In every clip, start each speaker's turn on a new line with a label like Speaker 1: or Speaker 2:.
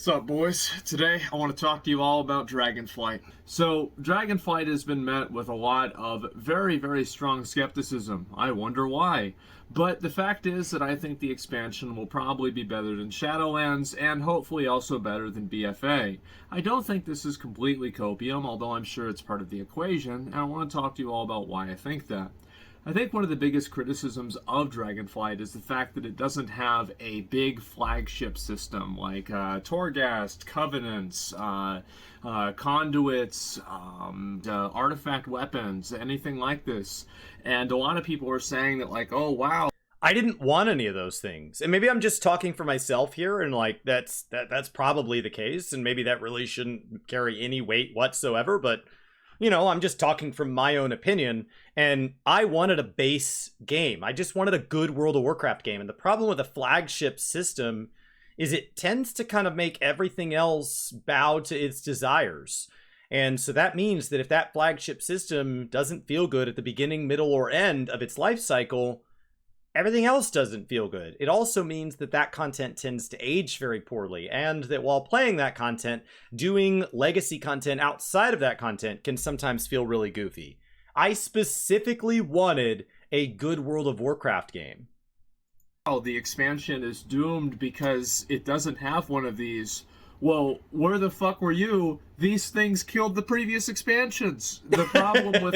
Speaker 1: What's up, boys? Today I want to talk to you all about Dragonflight. So, Dragonflight has been met with a lot of very, very strong skepticism. I wonder why. But the fact is that I think the expansion will probably be better than Shadowlands and hopefully also better than BFA. I don't think this is completely copium, although I'm sure it's part of the equation, and I want to talk to you all about why I think that. I think one of the biggest criticisms of Dragonflight is the fact that it doesn't have a big flagship system like Torghast, Covenants, Conduits, artifact weapons, anything like this. And a lot of people are saying that, like, oh wow,
Speaker 2: I didn't want any of those things. And maybe I'm just talking for myself here, and like that's probably the case, and maybe that really shouldn't carry any weight whatsoever, but you know, I'm just talking from my own opinion, and I wanted a base game. I just wanted a good World of Warcraft game. And the problem with a flagship system is it tends to kind of make everything else bow to its desires. And so that means that if that flagship system doesn't feel good at the beginning, middle, or end of its life cycle, everything else doesn't feel good. It also means that that content tends to age very poorly, and that while playing that content, doing legacy content outside of that content can sometimes feel really goofy. I specifically wanted a good World of Warcraft game.
Speaker 1: oh, the expansion is doomed because it doesn't have one of these. Well, where the fuck were you? These things killed the previous expansions. The problem with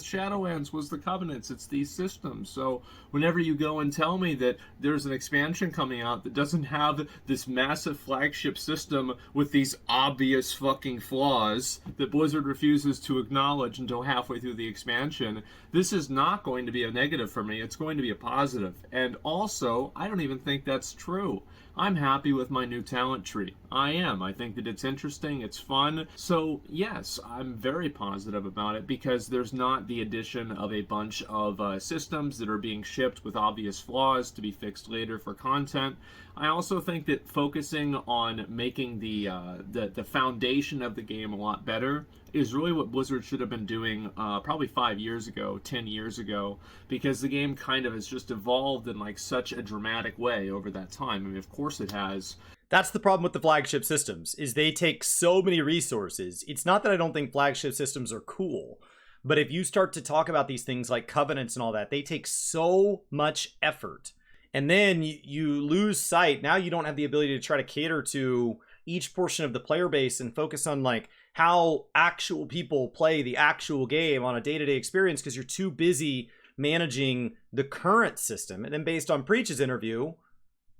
Speaker 1: Shadowlands was the Covenants. It's these systems. So whenever you go and tell me that there's an expansion coming out that doesn't have this massive flagship system with these obvious fucking flaws that Blizzard refuses to acknowledge until halfway through the expansion, this is not going to be a negative for me. It's going to be a positive. And also, I don't even think that's true. I'm happy with my new talent tree. I am. I think that it's interesting, it's fun. So, yes, I'm very positive about it because there's not the addition of a bunch of systems that are being shipped with obvious flaws to be fixed later for content. I also think that focusing on making the foundation of the game a lot better is really what Blizzard should have been doing probably 5 years ago, 10 years ago, because the game kind of has just evolved in like such a dramatic way over that time. I mean, of course it has.
Speaker 2: That's the problem with the flagship systems, is they take so many resources. It's not that I don't think flagship systems are cool, but if you start to talk about these things like covenants and all that, they take so much effort. And then you lose sight. Now you don't have the ability to try to cater to each portion of the player base and focus on like how actual people play the actual game on a day-to-day experience because you're too busy managing the current system. And then based on Preach's interview,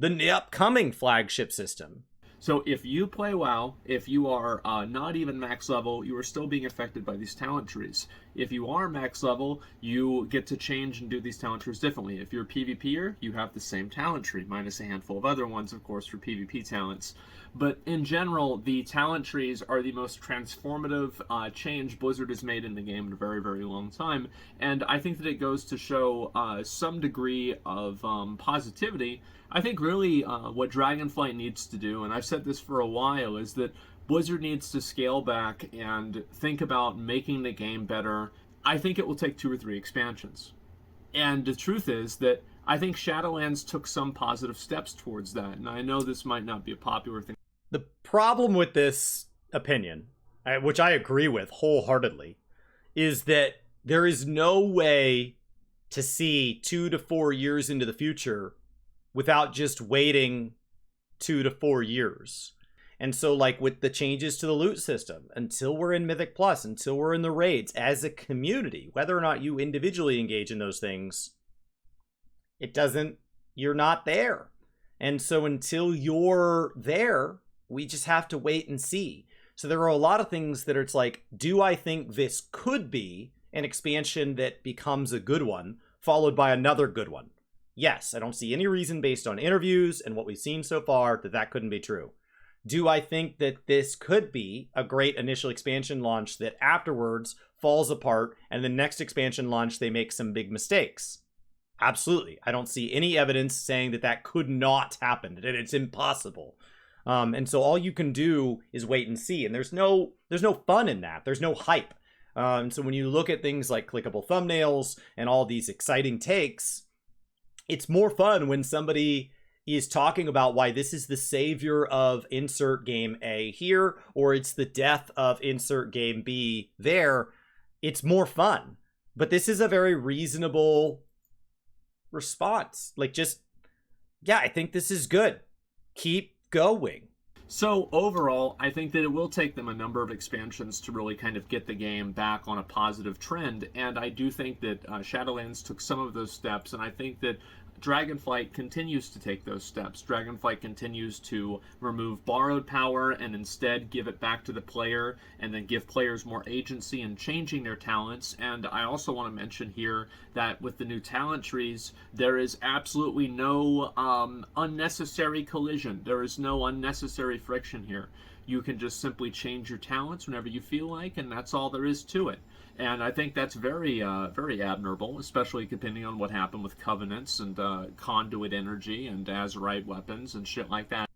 Speaker 2: the upcoming flagship system.
Speaker 1: So if you play WoW, if you are not even max level, you are still being affected by these talent trees. If you are max level, you get to change and do these talent trees differently. If you're a PvPer, you have the same talent tree, minus a handful of other ones, of course, for PvP talents. But in general, the talent trees are the most transformative change Blizzard has made in the game in a very, very long time. And I think that it goes to show some degree of positivity. I think really what Dragonflight needs to do, and I've said this for a while, is that Blizzard needs to scale back and think about making the game better. I think it will take 2 or 3 expansions. And the truth is that I think Shadowlands took some positive steps towards that. And I know this might not be a popular thing.
Speaker 2: The problem with this opinion, which I agree with wholeheartedly, is that there is no way to see 2 to 4 years into the future without just waiting 2 to 4 years. And so like with the changes to the loot system, until we're in Mythic Plus, until we're in the raids, as a community, whether or not you individually engage in those things, you're not there. And so until you're there, we just have to wait and see. So there are a lot of things that it's like, do I think this could be an expansion that becomes a good one, followed by another good one? Yes, I don't see any reason based on interviews and what we've seen so far that that couldn't be true. Do I think that this could be a great initial expansion launch that afterwards falls apart and the next expansion launch they make some big mistakes? Absolutely. I don't see any evidence saying that that could not happen, that it's impossible. And so all you can do is wait and see. And there's no fun in that. There's no hype. And so when you look at things like clickable thumbnails and all these exciting takes, it's more fun when somebody he is talking about why this is the savior of insert game A here, or it's the death of insert game B there, it's more fun. But this is a very reasonable response. Like, just, yeah, I think this is good. Keep going.
Speaker 1: So overall, I think that it will take them a number of expansions to really kind of get the game back on a positive trend, and I do think that Shadowlands took some of those steps, and I think that Dragonflight continues to take those steps. Dragonflight continues to remove borrowed power and instead give it back to the player, and then give players more agency in changing their talents. And I also want to mention here that with the new talent trees, there is absolutely no unnecessary collision. There is no unnecessary friction here. You can just simply change your talents whenever you feel like, and that's all there is to it. And I think that's very admirable, especially depending on what happened with Covenants and Conduit Energy and Azerite weapons and shit like that.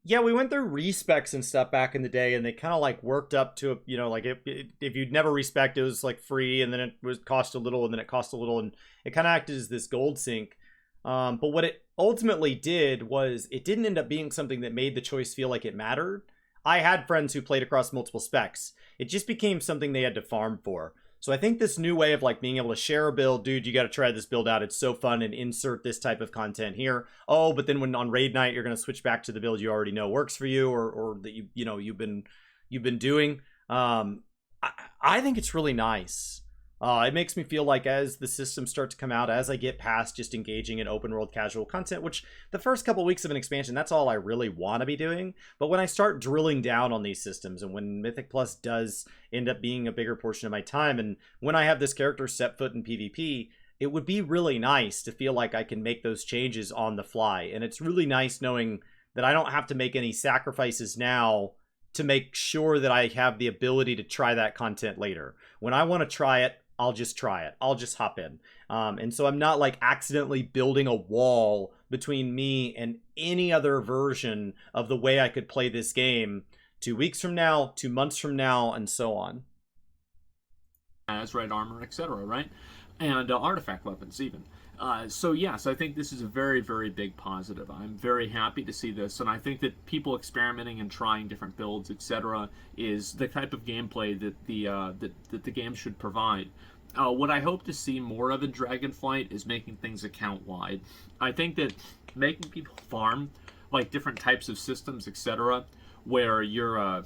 Speaker 2: Yeah, we went through respecs and stuff back in the day, and they kind of like worked up to, you know, like if you'd never respec, it was like free, and then it was cost a little, and then it cost a little, and it kind of acted as this gold sink. But what it ultimately did was it didn't end up being something that made the choice feel like it mattered. I had friends who played across multiple specs. It just became something they had to farm for. So I think this new way of like being able to share a build, dude, you got to try this build out. It's so fun, and insert this type of content here. Oh, but then when on raid night, you're going to switch back to the build you already know works for you, or that you've been doing. I think it's really nice. It makes me feel like as the systems start to come out, as I get past just engaging in open world casual content, which the first couple weeks of an expansion, that's all I really want to be doing. But when I start drilling down on these systems, and when Mythic Plus does end up being a bigger portion of my time, and when I have this character set foot in PvP, it would be really nice to feel like I can make those changes on the fly. And it's really nice knowing that I don't have to make any sacrifices now to make sure that I have the ability to try that content later. When I want to try it, I'll just try it. I'll just hop in. And so I'm not like accidentally building a wall between me and any other version of the way I could play this game 2 weeks from now, 2 months from now, and so on.
Speaker 1: Azerite armor, etc., right? And artifact weapons even. So yes, I think this is a very, very big positive. I'm very happy to see this, and I think that people experimenting and trying different builds, etc., is the type of gameplay that the game should provide. What I hope to see more of in Dragonflight is making things account-wide. I think that making people farm like different types of systems, etc., where you're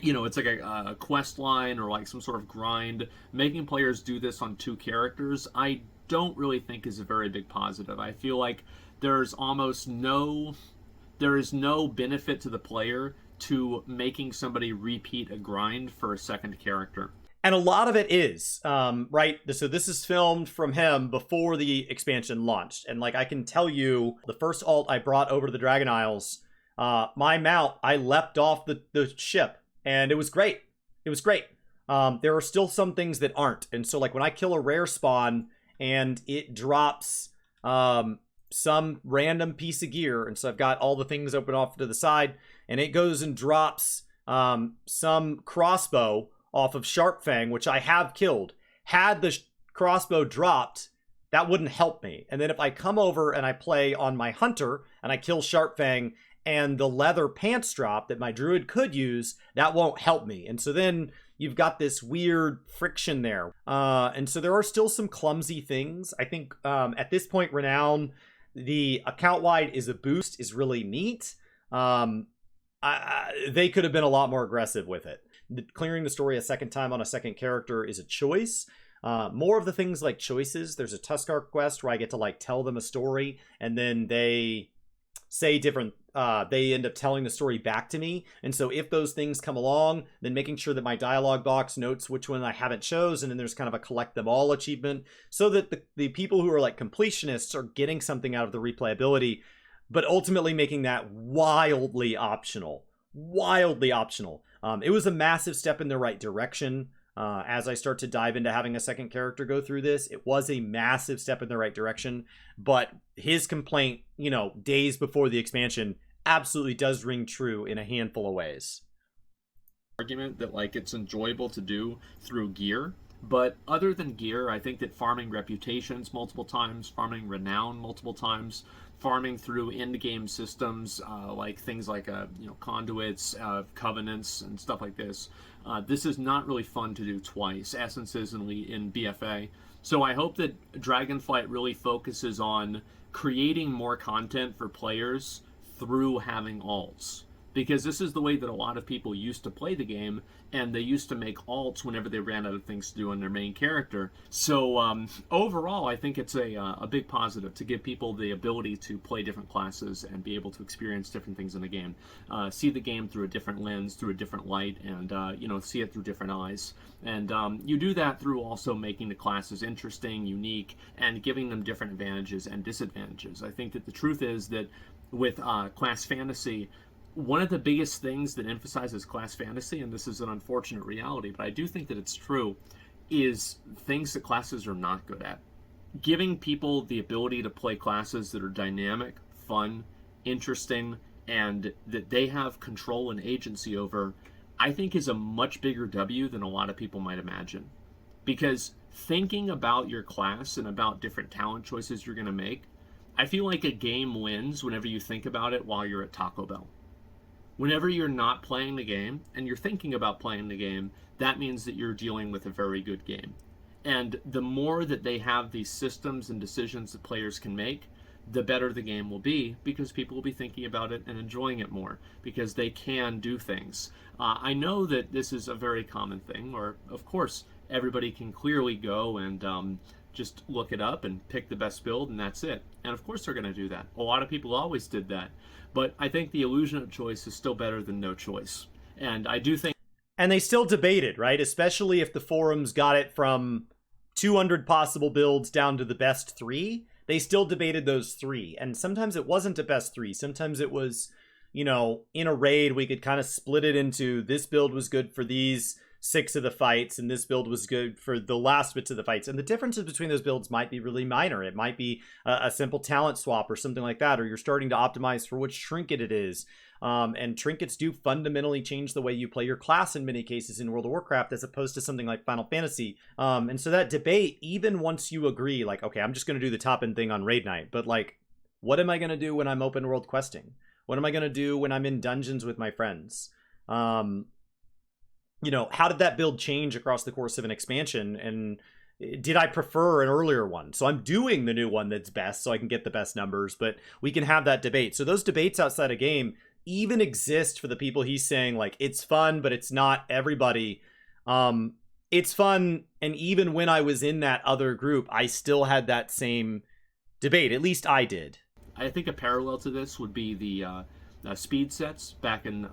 Speaker 1: it's like a quest line or like some sort of grind, making players do this on 2 characters, I don't really think is a very big positive. I feel like there is no benefit to the player to making somebody repeat a grind for a second character.
Speaker 2: And a lot of it is, right? So this is filmed from him before the expansion launched. And like I can tell you, the first alt I brought over to the Dragon Isles, my mount, I leapt off the ship, and it was great. It was great. There are still some things that aren't. And so like when I kill a rare spawn and it drops some random piece of gear, and so I've got all the things open off to the side, and it goes and drops some crossbow off of Sharpfang, which I have killed. Had the crossbow dropped, that wouldn't help me. And then if I come over and I play on my hunter and I kill Sharpfang and the leather pants drop that my druid could use, that won't help me. And so then you've got this weird friction there. And so there are still some clumsy things. I think at this point, Renown, the account-wide is a boost, is really neat. They could have been a lot more aggressive with it. Clearing the story a second time on a second character is a choice. More of the things like choices. There's a Tuskar quest where I get to like tell them a story, and then they say different, they end up telling the story back to me. And so if those things come along, then making sure that my dialogue box notes which one I haven't chosen, and then there's kind of a collect them all achievement, so that the people who are like completionists are getting something out of the replayability, but ultimately making that wildly optional. Wildly optional. It was a massive step in the right direction. As I start to dive into having a second character go through this, it was a massive step in the right direction. But his complaint, days before the expansion, absolutely does ring true in a handful of ways.
Speaker 1: Argument that like it's enjoyable to do through gear, but other than gear, I think that farming reputations multiple times, farming renown multiple times, farming through end-game systems, like things like conduits, covenants, and stuff like this. This is not really fun to do twice. Essence is in BFA. So I hope that Dragonflight really focuses on creating more content for players through having alts. Because this is the way that a lot of people used to play the game, and they used to make alts whenever they ran out of things to do on their main character. So overall, I think it's a big positive to give people the ability to play different classes and be able to experience different things in the game. See the game through a different lens, through a different light, and see it through different eyes. And you do that through also making the classes interesting, unique, and giving them different advantages and disadvantages. I think that the truth is that with class fantasy, one of the biggest things that emphasizes class fantasy, and this is an unfortunate reality, but I do think that it's true, is things that classes are not good at. Giving people the ability to play classes that are dynamic, fun, interesting, and that they have control and agency over, I think is a much bigger W than a lot of people might imagine. Because thinking about your class and about different talent choices you're going to make, I feel like a game wins whenever you think about it while you're at Taco Bell. Whenever you're not playing the game and you're thinking about playing the game, that means that you're dealing with a very good game. And the more that they have these systems and decisions that players can make, the better the game will be, because people will be thinking about it and enjoying it more, because they can do things. I know that this is a very common thing, or of course everybody can clearly go and just look it up and pick the best build, and that's it. And of course they're going to do that. A lot of people always did that. But I think the illusion of choice is still better than no choice. And I do think...
Speaker 2: And they still debated, right? Especially if the forums got it from 200 possible builds down to the best 3. They still debated those 3. And sometimes it wasn't a best 3. Sometimes it was, in a raid, we could kind of split it into this build was good for these 6 of the fights, and this build was good for the last bits of the fights. And the differences between those builds might be really minor. It might be a simple talent swap or something like that, or you're starting to optimize for which trinket it is. And trinkets do fundamentally change the way you play your class in many cases in World of Warcraft, as opposed to something like Final Fantasy. And so that debate, even once you agree, like, okay, I'm just going to do the top end thing on raid night, but like, what am I going to do when I'm open world questing? What am I going to do when I'm in dungeons with my friends? How did that build change across the course of an expansion? And did I prefer an earlier one? So I'm doing the new one that's best so I can get the best numbers, but we can have that debate. So those debates outside a game even exist for the people he's saying, like, it's fun, but it's not everybody. It's fun, and even when I was in that other group, I still had that same debate. At least I did.
Speaker 1: I think a parallel to this would be the speed sets back in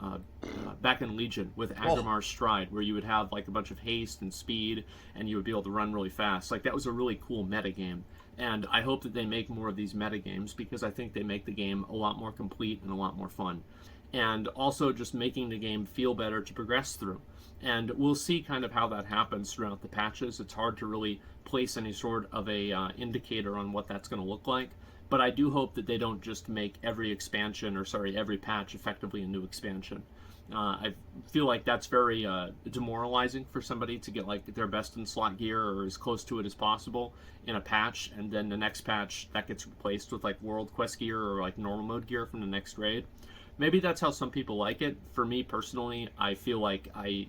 Speaker 1: Legion with Agrimar's Stride, where you would have like a bunch of haste and speed, and you would be able to run really fast. Like, that was a really cool meta game, and I hope that they make more of these meta games, because I think they make the game a lot more complete and a lot more fun, and also just making the game feel better to progress through. And we'll see kind of how that happens throughout the patches. It's hard to really place any sort of a indicator on what that's going to look like. But I do hope that they don't just make every every patch effectively a new expansion. I feel like that's very demoralizing for somebody to get like their best in slot gear or as close to it as possible in a patch, and then the next patch that gets replaced with like world quest gear or like normal mode gear from the next raid. Maybe that's how some people like it. For me personally, I feel like I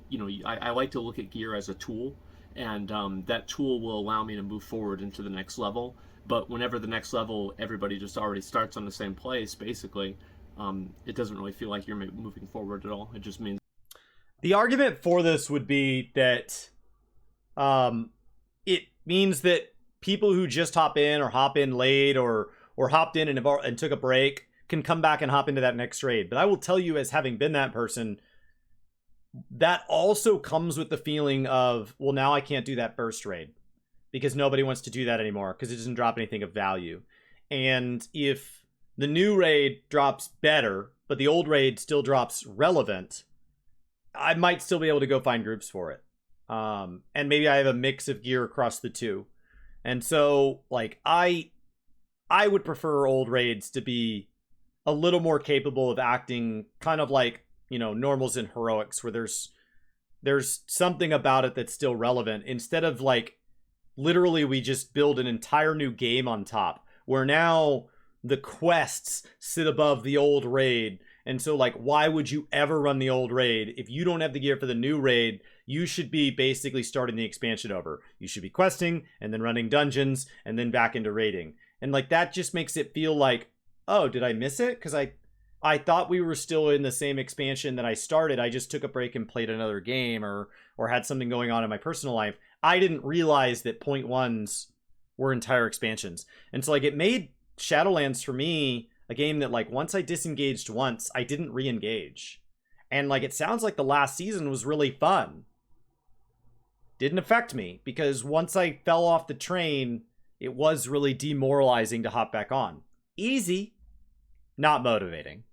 Speaker 1: like to look at gear as a tool, and that tool will allow me to move forward into the next level. But whenever the next level, everybody just already starts on the same place, basically, it doesn't really feel like you're moving forward at all. It just means...
Speaker 2: The argument for this would be that it means that people who just hop in late or hopped in and took a break can come back and hop into that next raid. But I will tell you, as having been that person, that also comes with the feeling of, well, now I can't do that first raid, because nobody wants to do that anymore because it doesn't drop anything of value. And if the new raid drops better, but the old raid still drops relevant, I might still be able to go find groups for it. And maybe I have a mix of gear across the two. And so, like, I would prefer old raids to be a little more capable of acting kind of like, normals and heroics, where there's something about it that's still relevant, instead of like, literally we just build an entire new game on top, where now the quests sit above the old raid. And so, like, why would you ever run the old raid? If you don't have the gear for the new raid, you should be basically starting the expansion over. You should be questing and then running dungeons and then back into raiding. And, like, that just makes it feel like, oh, did I miss it? Because I thought we were still in the same expansion that I started. I just took a break and played another game or had something going on in my personal life. I didn't realize that point ones were entire expansions. And so, like, it made Shadowlands for me a game that, like, once I disengaged once, I didn't re-engage. And, like, it sounds like the last season was really fun. Didn't affect me, because once I fell off the train, it was really demoralizing to hop back on. Easy, not motivating.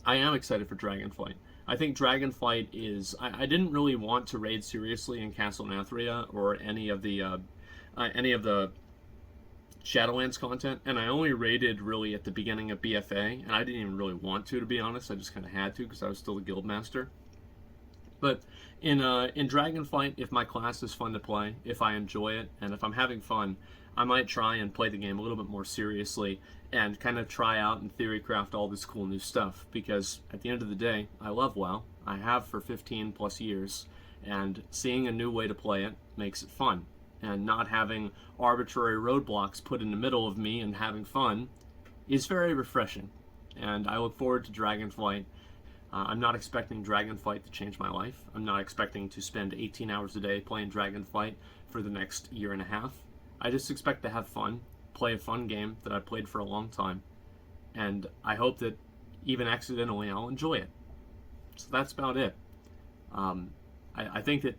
Speaker 1: I am excited for Dragonflight. I think Dragonflight is... I didn't really want to raid seriously in Castle Nathria or any of the Shadowlands content, and I only raided really at the beginning of BFA, and I didn't even really want to be honest. I just kind of had to because I was still a guild master. But in Dragonflight, if my class is fun to play, if I enjoy it, and if I'm having fun, I might try and play the game a little bit more seriously and kind of try out and theory craft all this cool new stuff, because at the end of the day, I love WoW. I have for 15 plus years, and seeing a new way to play it makes it fun. And not having arbitrary roadblocks put in the middle of me and having fun is very refreshing. And I look forward to Dragonflight. I'm not expecting Dragonflight to change my life. I'm not expecting to spend 18 hours a day playing Dragonflight for the next year and a half. I just expect to have fun, play a fun game that I've played for a long time, and I hope that even accidentally I'll enjoy it. So that's about it. I think that,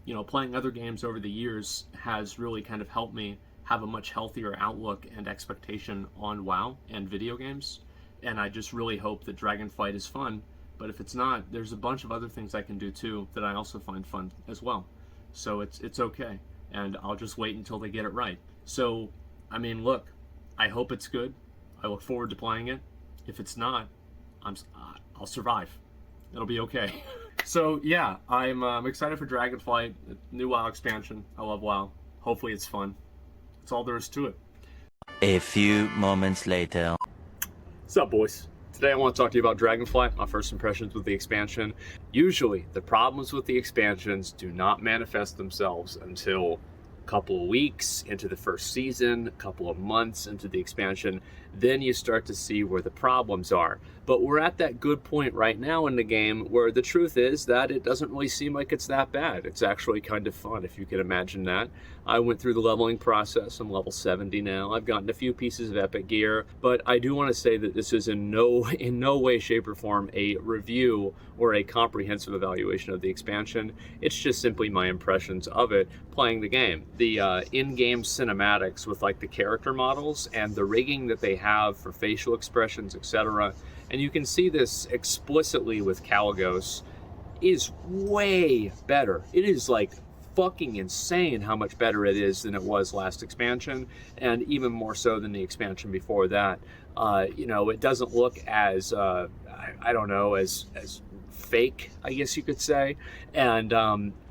Speaker 1: you know, playing other games over the years has really kind of helped me have a much healthier outlook and expectation on WoW and video games, and I just really hope that Dragonflight is fun. But if it's not, there's a bunch of other things I can do too that I also find fun as well. So it's okay, and I'll just wait until they get it right. So, I mean, look, I hope it's good. I look forward to playing it. If it's not, I'll survive. It'll be okay. So yeah, I'm excited for Dragonflight, new WoW expansion. I love WoW. Hopefully it's fun. That's all there is to it.
Speaker 3: A few moments later.
Speaker 1: What's up, boys? Today I want to talk to you about Dragonflight, my first impressions with the expansion. Usually, the problems with the expansions do not manifest themselves until a couple of weeks into the first season, a couple of months into the expansion. Then you start to see where the problems are. But we're at that good point right now in the game where the truth is that it doesn't really seem like it's that bad. It's actually kind of fun, if you can imagine that. I went through the leveling process. I'm level 70 now. I've gotten a few pieces of epic gear, but I do want to say that this is in no way, shape, or form a review or a comprehensive evaluation of the expansion. It's just simply my impressions of it playing the game. The in-game cinematics with like the character models and the rigging that they have for facial expressions, etc. And you can see this explicitly with Kalagos, is way better. It is like fucking insane how much better it is than it was last expansion, and even more so than the expansion before that. You know, it doesn't look as I don't know, as fake, I guess you could say, and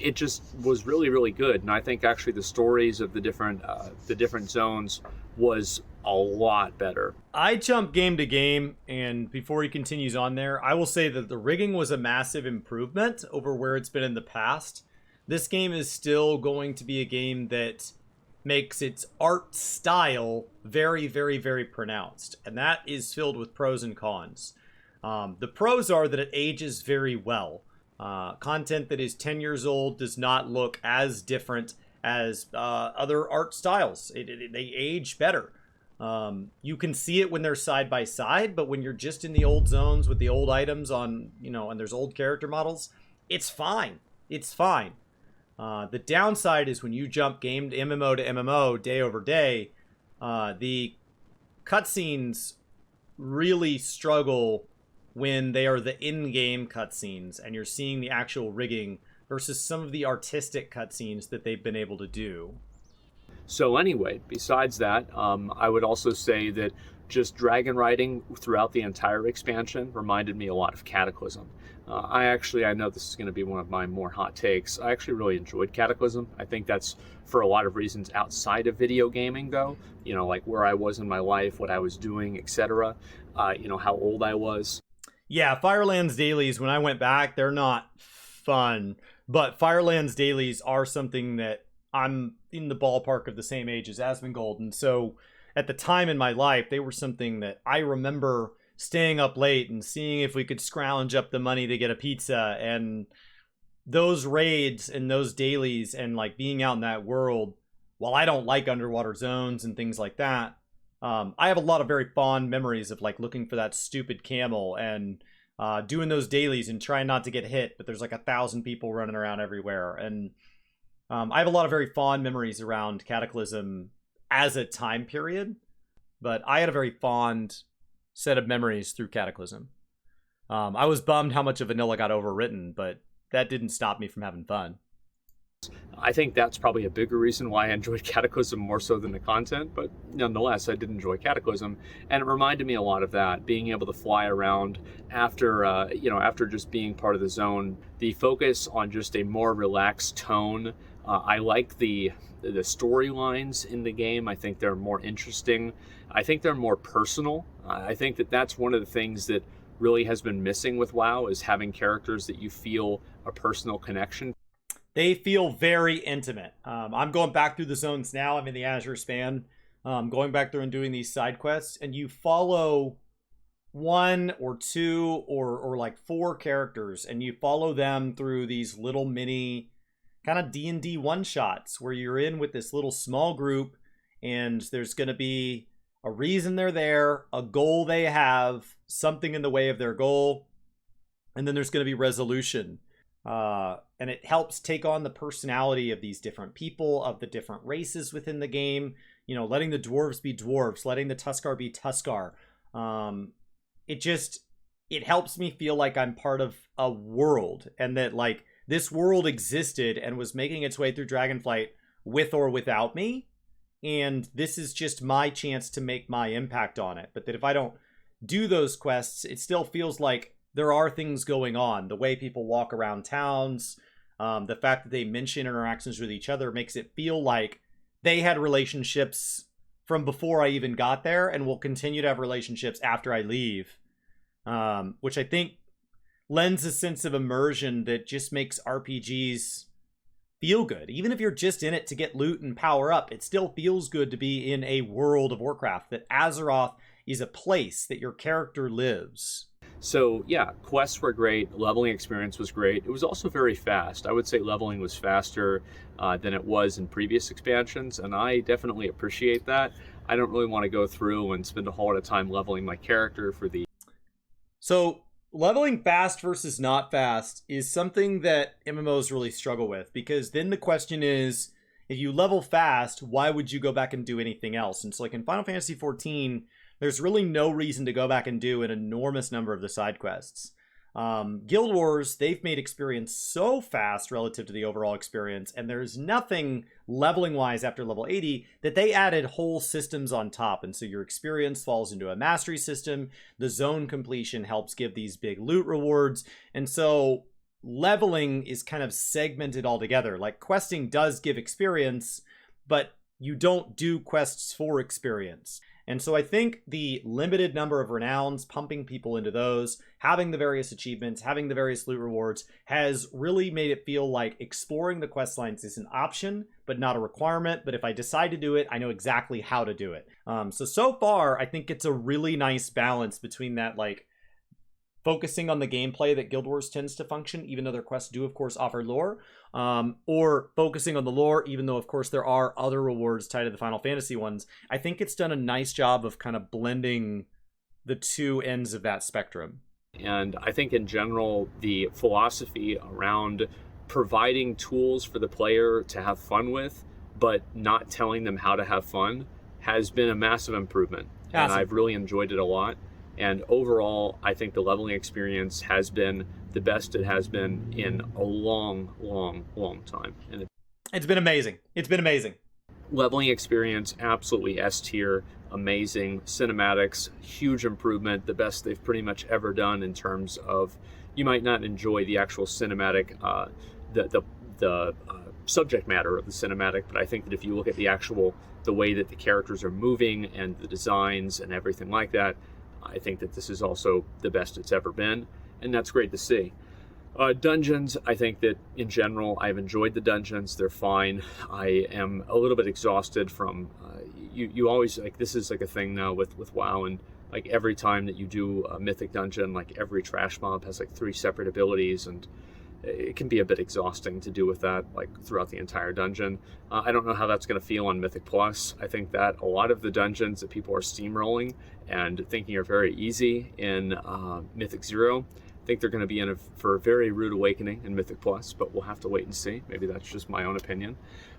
Speaker 1: it just was really, really good. And I think actually the stories of the different zones was a lot better.
Speaker 2: I jump game to game, and before he continues on there, I will say that the rigging was a massive improvement over where it's been in the past. This game is still going to be a game that makes its art style very, very, very pronounced, and that is filled with pros and cons. The pros are that it ages very well. Content that is 10 years old does not look as different as other art styles. They age better. You can see it when they're side by side, but when you're just in the old zones with the old items on, you know, and there's old character models, it's fine. It's fine. The downside is when you jump game to MMO day over day, the cutscenes really struggle when they are the in-game cutscenes and you're seeing the actual rigging versus some of the artistic cutscenes that they've been able to do.
Speaker 1: So anyway, besides that, I would also say that just dragon riding throughout the entire expansion reminded me a lot of Cataclysm. I know this is going to be one of my more hot takes. I actually really enjoyed Cataclysm. I think that's for a lot of reasons outside of video gaming, though. Like where I was in my life, what I was doing, etc. How old I was.
Speaker 2: Yeah, Firelands dailies, when I went back, they're not fun. But Firelands dailies are something that I'm in the ballpark of the same age as Asmongold. And so at the time in my life, they were something that I remember staying up late and seeing if we could scrounge up the money to get a pizza. And those raids and those dailies and like being out in that world, while I don't like underwater zones and things like that, I have a lot of very fond memories of like looking for that stupid camel and doing those dailies and trying not to get hit, but there's like 1,000 people running around everywhere. And I have a lot of very fond memories around Cataclysm as a time period, but I had a very fond set of memories through Cataclysm. I was bummed how much of vanilla got overwritten, but that didn't stop me from having fun.
Speaker 1: I think that's probably a bigger reason why I enjoyed Cataclysm more so than the content, but nonetheless, I did enjoy Cataclysm, and it reminded me a lot of that, being able to fly around after just being part of the zone, the focus on just a more relaxed tone. I like the storylines in the game. I think they're more interesting. I think they're more personal. I think that's one of the things that really has been missing with WoW, is having characters that you feel a personal connection.
Speaker 2: They feel very intimate. I'm going back through the zones now. I'm in the Azure Span, going back through and doing these side quests, and you follow one or two or like 4 characters, and you follow them through these little mini kind of D&D one-shots where you're in with this little small group, and there's going to be a reason they're there, a goal they have, something in the way of their goal, and then there's going to be resolution. And it helps take on the personality of these different people, of the different races within the game. Letting the dwarves be dwarves, letting the Tuskar be Tuskar. It helps me feel like I'm part of a world, and that like this world existed and was making its way through Dragonflight with or without me. And this is just my chance to make my impact on it. But that if I don't do those quests, it still feels like there are things going on. The way people walk around towns, the fact that they mention interactions with each other makes it feel like they had relationships from before I even got there and will continue to have relationships after I leave, which I think lends a sense of immersion that just makes RPGs feel good. Even if you're just in it to get loot and power up, it still feels good to be in a world of Warcraft, that Azeroth is a place that your character lives.
Speaker 1: So yeah, quests were great, leveling experience was great. It was also very fast. I would say leveling was faster than it was in previous expansions, and I definitely appreciate that. I don't really want to go through and spend a whole lot of time leveling my character for the...
Speaker 2: So leveling fast versus not fast is something that MMOs really struggle with, because then the question is, if you level fast, why would you go back and do anything else? And so like in Final Fantasy XIV, there's really no reason to go back and do an enormous number of the side quests. Guild Wars, they've made experience so fast relative to the overall experience, and there's nothing leveling-wise after level 80 that they added whole systems on top. And so your experience falls into a mastery system. The zone completion helps give these big loot rewards. And so leveling is kind of segmented altogether. Like questing does give experience, but you don't do quests for experience. And so I think the limited number of renowns, pumping people into those, having the various achievements, having the various loot rewards, has really made it feel like exploring the quest lines is an option, but not a requirement. But if I decide to do it, I know exactly how to do it. So far, I think it's a really nice balance between that, like, focusing on the gameplay that Guild Wars tends to function, even though their quests do, of course, offer lore, or focusing on the lore, even though, of course, there are other rewards tied to the Final Fantasy ones. I think it's done a nice job of kind of blending the two ends of that spectrum.
Speaker 1: And I think in general, the philosophy around providing tools for the player to have fun with, but not telling them how to have fun, has been a massive improvement. Awesome. And I've really enjoyed it a lot. And overall, I think the leveling experience has been the best it has been in a long, long, long time. And
Speaker 2: it's been amazing. It's been amazing.
Speaker 1: Leveling experience, absolutely S tier, amazing. Cinematics, huge improvement, the best they've pretty much ever done in terms of
Speaker 4: You might not enjoy the actual cinematic, the subject matter of the cinematic, but I think that if you look at the way that the characters are moving and the designs and everything like that, I think that this is also the best it's ever been, and that's great to see. Dungeons, I think that in general, I've enjoyed the dungeons. They're fine. I am a little bit exhausted from, you always, like, this is like a thing now with WoW, and like every time that you do a mythic dungeon, like every trash mob has like 3 separate abilities, and it can be a bit exhausting to do with that, like throughout the entire dungeon. I don't know how that's going to feel on Mythic Plus. I think that a lot of the dungeons that people are steamrolling and thinking are very easy in Mythic Zero, I think they're going to be for a very rude awakening in Mythic Plus, but we'll have to wait and see. Maybe that's just my own opinion.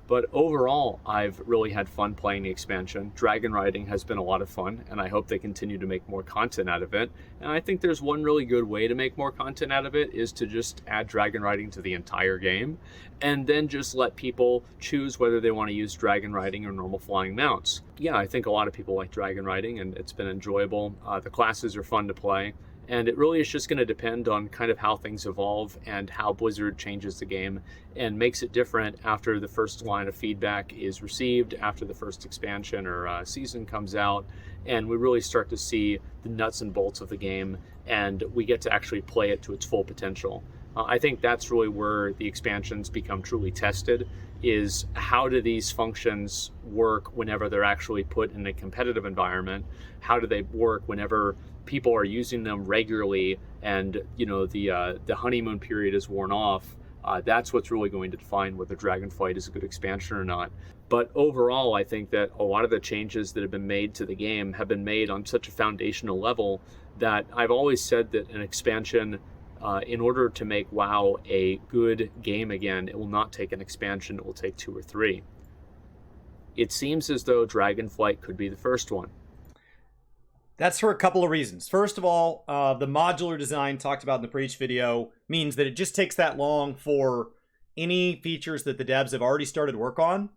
Speaker 4: But overall, I've really had fun playing the expansion. Dragon riding has been a lot of fun, and I hope they continue to make more content out of it. And I think there's one really good way to make more content out of it, is to just add dragon riding to the entire game, and then just let people choose whether they want to use dragon riding or normal flying mounts. Yeah, I think a lot of people like dragon riding, and it's been enjoyable. The classes are fun to play. And it really is just going to depend on kind of how things evolve and how Blizzard changes the game and makes it different after the first line of feedback is received, after the first expansion or season comes out, and we really start to see the nuts and bolts of the game, and we get to actually play it to its full potential. I think that's really where the expansions become truly tested, is how do these functions work whenever they're actually put in a competitive environment? How do they work whenever people are using them regularly and, you know, the honeymoon period is worn off? That's what's really going to define whether Dragonflight is a good expansion or not. But overall, I think that a lot of the changes that have been made to the game have been made on such a foundational level that I've always said that an expansion, in order to make WoW a good game again, it will not take an expansion, it will take 2 or 3. It seems as though Dragonflight could be the first one.
Speaker 2: That's for a couple of reasons. First of all, the modular design talked about in the preach video means that it just takes that long for any features that the devs have already started work on.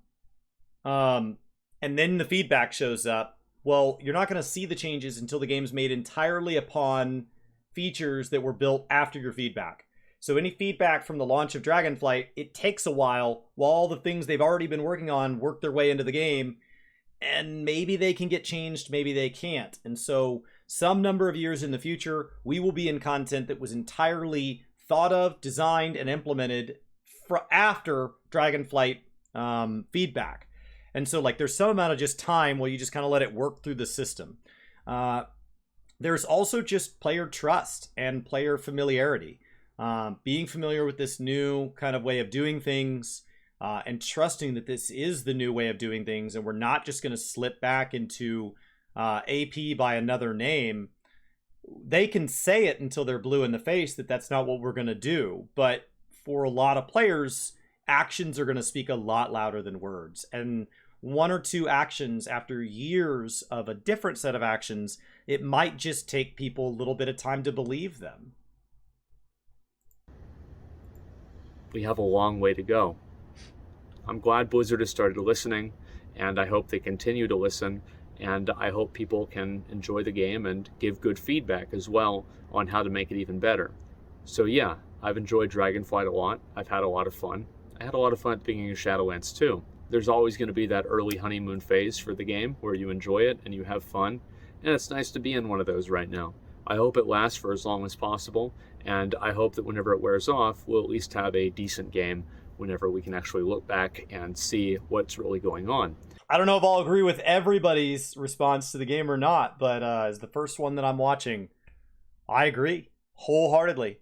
Speaker 2: And then the feedback shows up. Well, you're not going to see the changes until the game's made entirely upon features that were built after your feedback. So any feedback from the launch of Dragonflight, it takes a while all the things they've already been working on work their way into the game. And maybe they can get changed, maybe they can't. And so some number of years in the future, we will be in content that was entirely thought of, designed, and implemented after Dragonflight feedback. And so like there's some amount of just time where you just kind of let it work through the system. There's also just player trust and player familiarity. Being familiar with this new kind of way of doing things, and trusting that this is the new way of doing things, and we're not just going to slip back into AP by another name. They can say it until they're blue in the face that that's not what we're going to do. But for a lot of players, actions are going to speak a lot louder than words. And 1 or 2 actions after years of a different set of actions, it might just take people a little bit of time to believe them.
Speaker 4: We have a long way to go. I'm glad Blizzard has started listening, and I hope they continue to listen, and I hope people can enjoy the game and give good feedback as well on how to make it even better. So yeah, I've enjoyed Dragonflight a lot. I've had a lot of fun. I had a lot of fun at the beginning of Shadowlands too. There's always going to be that early honeymoon phase for the game where you enjoy it and you have fun, and it's nice to be in one of those right now. I hope it lasts for as long as possible, and I hope that whenever it wears off, we'll at least have a decent game whenever we can actually look back and see what's really going on.
Speaker 2: I don't know if I'll agree with everybody's response to the game or not, but as the first one that I'm watching, I agree wholeheartedly.